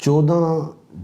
14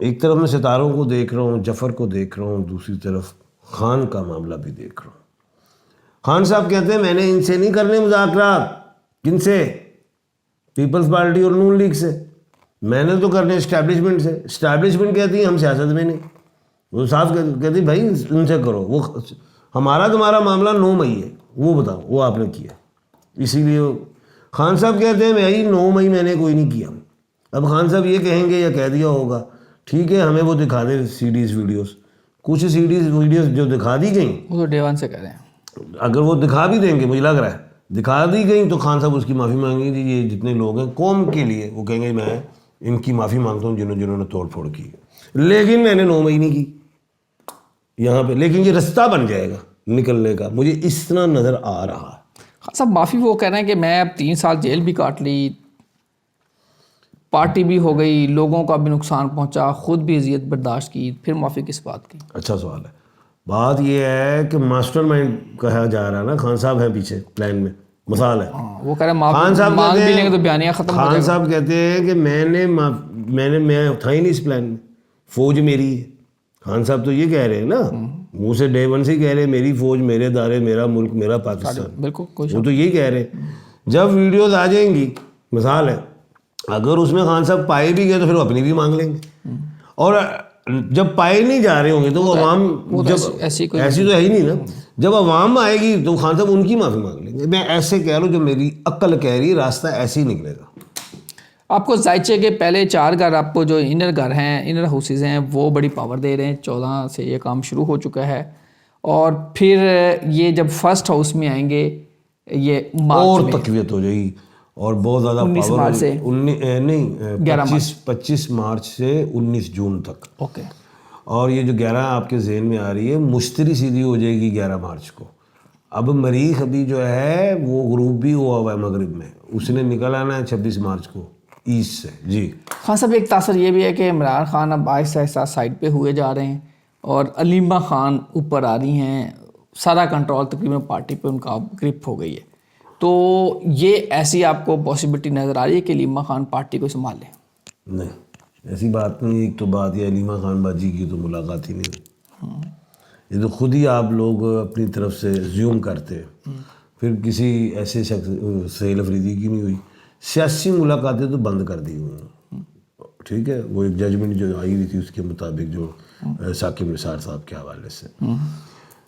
ایک طرف میں ستاروں کو دیکھ رہا ہوں, جعفر کو دیکھ رہا ہوں, دوسری طرف خان کا معاملہ بھی دیکھ رہا ہوں. خان صاحب کہتے ہیں میں نے ان سے نہیں کرنے مذاکرات. کن سے؟ پیپلز پارٹی اور نون لیگ سے. میں نے تو کرنے اسٹیبلشمنٹ سے. اسٹیبلشمنٹ کہتی ہے ہم سیاست میں نہیں. وہ صاحب کہتی بھائی ان سے کرو. وہ ہمارا تمہارا معاملہ 9 مئی ہے, وہ بتاؤ وہ آپ نے کیا. اسی لیے خان صاحب کہتے ہیں بھائی 9 مئی میں نے کوئی نہیں کیا. اب خان صاحب یہ کہیں گے یا کہہ دیا ہوگا, ٹھیک ہے ہمیں وہ دکھا دیں CDs ویڈیوز. کچھ CDs ویڈیوز جو دکھا دی گئیں, وہ تو ڈے ون سے کہہ رہے ہیں. اگر وہ دکھا بھی دیں گے, مجھے لگ رہا ہے دکھا دی گئیں, تو خان صاحب اس کی معافی مانگیں گے. یہ جتنے لوگ ہیں قوم کے لیے, وہ کہیں گے میں ان کی معافی مانگتا ہوں جنہوں نے توڑ پھوڑ کی. لیکن میں نے 9 مئی نہیں کی یہاں پہ. لیکن یہ رستہ بن جائے گا نکلنے کا, مجھے اس طرح نظر آ رہا ہے. خان صاحب معافی وہ کہہ رہے ہیں کہ میں اب 3 سال جیل بھی کاٹ لی, پارٹی بھی ہو گئی, لوگوں کا بھی نقصان پہنچا, خود بھی اذیت برداشت کی, پھر معافی کس بات کی؟ اچھا سوال ہے. بات یہ ہے کہ ماسٹر مائنڈ کہا جا رہا ہے نا, خان صاحب ہیں پیچھے پلان میں. مثال ہے وہ کہہ رہے ہیں خان صاحب مانگ کہتے بھی ہیں, لیں گے تو بیانیہ ختم ہو خان جائے گا. صاحب کہتے ہیں کہ میں تھا ہی نہیں اس پلان میں, فوج میری ہے. خان صاحب تو یہ کہہ رہے ہیں نا, منہ سے ڈے ون سے ہی کہہ رہے ہیں میری فوج, میرے ادارے, میرا ملک, میرا پاکستان. بالکل کوئی وہ تو یہی کہہ رہے ہیں. جب ویڈیوز آ جائیں گی, مثال ہے, اگر اس میں خان صاحب پائے بھی گئے تو پھر وہ اپنی بھی مانگ لیں گے. اور جب پائے نہیں جا رہے ہوں گے تو وہ عوام, جب ایسی تو ہے ہی نہیں نا, جب عوام آئے گی تو خان صاحب ان کی معافی مانگ لیں گے. میں ایسے کہہ رہا ہوں, جو میری عقل کہہ رہی ہے راستہ ایسے ہی نکلے گا. آپ کو زائچے کے پہلے 4 گھر, آپ کو جو انر گھر ہیں, انر ہاؤسز ہیں, وہ بڑی پاور دے رہے ہیں. 14 سے یہ کام شروع ہو چکا ہے, اور پھر یہ جب فرسٹ ہاؤس میں آئیں گے یہ اور مارچ میں, تقویت ہو جائے گی اور بہت زیادہ 19 پاور مارچ سے نہیں 25 مارچ سے 19 جون تک. اوکے. اور یہ جو 11 آپ کے ذہن میں آ رہی ہے, مشتری سیدھی ہو جائے گی 11 مارچ کو. اب مریخ ابھی جو ہے وہ غروب بھی ہوا ہوا ہے مغرب میں, اس نے نکل آنا ہے 26 مارچ کو ایسٹ سے. جی خان صاحب ایک تاثر یہ بھی ہے کہ عمران خان اب آہستہ آہستہ سائڈ پہ ہوئے جا رہے ہیں, اور علیمہ خان اوپر آ رہی ہیں, سارا کنٹرول تقریباً پارٹی پہ ان کا گرپ ہو گئی ہے. تو یہ ایسی آپ کو پاسبلٹی نظر آ رہی ہے کہ علیمہ خان پارٹی کو سنبھال لیں؟ نہیں, ایسی بات نہیں. ایک تو بات یہ علیمہ خان باجی کی تو ملاقات ہی نہیں ہوئی. یہ تو خود ہی آپ لوگ اپنی طرف سے زیوم کرتے ہیں. پھر کسی ایسے شخص سہیل افریدی کی نہیں ہوئی. سیاسی ملاقاتیں تو بند کر دی ہوئی ہیں, ٹھیک ہے. وہ ایک ججمنٹ جو آئی ہوئی تھی اس کے مطابق, جو ثاقب نثار صاحب کے حوالے سے,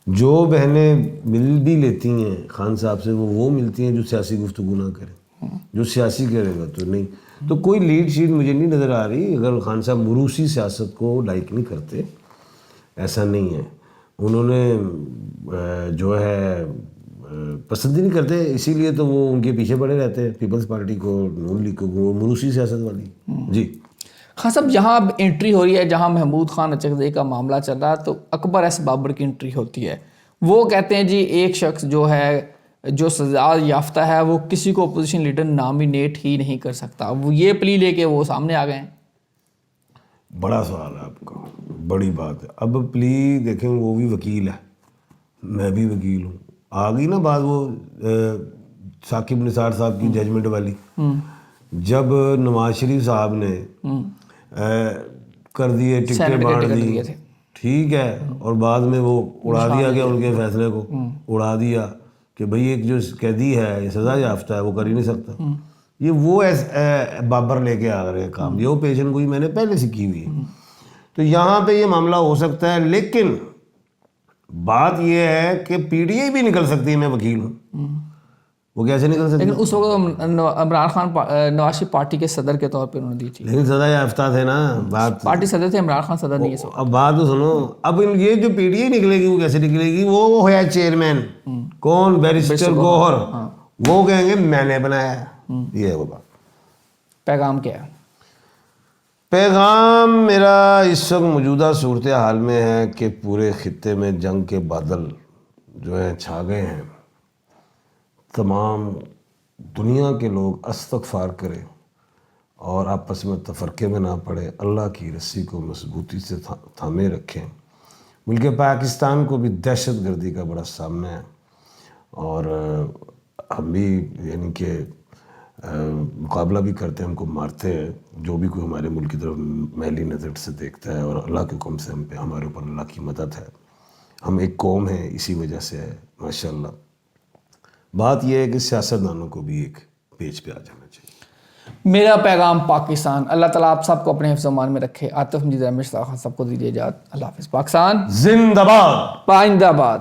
جو بہنیں مل بھی لیتی ہیں خان صاحب سے, وہ ملتی ہیں جو سیاسی گفتگو نہ کریں. جو سیاسی کرے گا تو نہیں. تو کوئی لیڈ شیٹ مجھے نہیں نظر آ رہی. اگر خان صاحب موروثی سیاست کو لائک نہیں کرتے, ایسا نہیں ہے, انہوں نے جو ہے پسند ہی نہیں کرتے, اسی لیے تو وہ ان کے پیچھے پڑے رہتے ہیں, پیپلز پارٹی کو, نون لیگ کو, موروثی سیاست والی. جی خان صاحب جہاں اب انٹری ہو رہی ہے, جہاں محمود خان اچکزئی کا معاملہ چل رہا ہے, تو اکبر ایس بابر کی انٹری ہوتی ہے. وہ کہتے ہیں جی ایک شخص جو ہے, جو سزا یافتہ ہے, وہ کسی کو اپوزیشن لیڈر نامینیٹ ہی نہیں کر سکتا. وہ یہ پلی لے کے وہ سامنے آ گئے ہیں. بڑا سوال ہے آپ کا, بڑی بات ہے. اب پلی دیکھیں, وہ بھی وکیل ہے, میں بھی وکیل ہوں. آ گئی نا بات وہ ثاقب نثار صاحب کی ججمنٹ والی, جب نواز شریف صاحب نے کر دیے ٹکٹیں بانٹ دی, ٹھیک ہے, اور بعد میں وہ اڑا دیا گیا ان کے فیصلے کو, اڑا دیا کہ بھئی ایک جو قیدی ہے یہ سزا یافتہ ہے, وہ کر ہی نہیں سکتا. یہ وہ بابر لے کے آ رہے ہیں کام, یہ وہ پیشن گوئی میں نے پہلے سے کی ہوئی ہے. تو یہاں پہ یہ معاملہ ہو سکتا ہے, لیکن بات یہ ہے کہ پی ٹی آئی بھی نکل سکتی ہے. میں وکیل ہوں, وہ کیسے نکل سکتی ہے؟ لیکن اس وقت عمران خان نواز شریف پارٹی کے صدر کے طور پہ انہوں نے دی تھی. لیکن سزا یافتہ تھے نا, بات پارٹی صدر تھے, عمران خان صدر نہیں ہے. اب بات تو سنو, اب یہ جو پی ٹی آئی نکلے گی وہ کیسے نکلے گی؟ وہ ہے چیئرمین کون, بیرسٹر گوہر, وہ کہیں گے میں نے بنایا ہے. یہ ہے وہ بات. پیغام کیا ہے؟ پیغام میرا اس وقت موجودہ صورتحال میں ہے کہ پورے خطے میں جنگ کے بادل جو ہیں چھا گئے ہیں. تمام دنیا کے لوگ استغفار کریں اور آپس میں تفرقے میں نہ پڑے, اللہ کی رسی کو مضبوطی سے تھامے رکھیں. ملک پاکستان کو بھی دہشت گردی کا بڑا سامنا ہے, اور ہم بھی یعنی کہ مقابلہ بھی کرتے ہیں، ہم کو مارتے ہیں، جو بھی کوئی ہمارے ملک کی طرف میلی نظر سے دیکھتا ہے، اور اللہ کے حکم سے ہم پہ، ہمارے اوپر اللہ کی مدد ہے، ہم ایک قوم ہیں، اسی وجہ سے ہے ماشاءاللہ۔ بات یہ ہے کہ سیاستدانوں کو بھی ایک پیج پہ آ جانا چاہیے۔ میرا پیغام پاکستان، اللہ تعالیٰ آپ سب کو اپنے حفظ و امان میں رکھے۔ عاطف مجید رحمت صاحب سب کو دیجیے اجازت، اللہ حافظ۔ پاکستان زندہ باد۔ پائندہ باد۔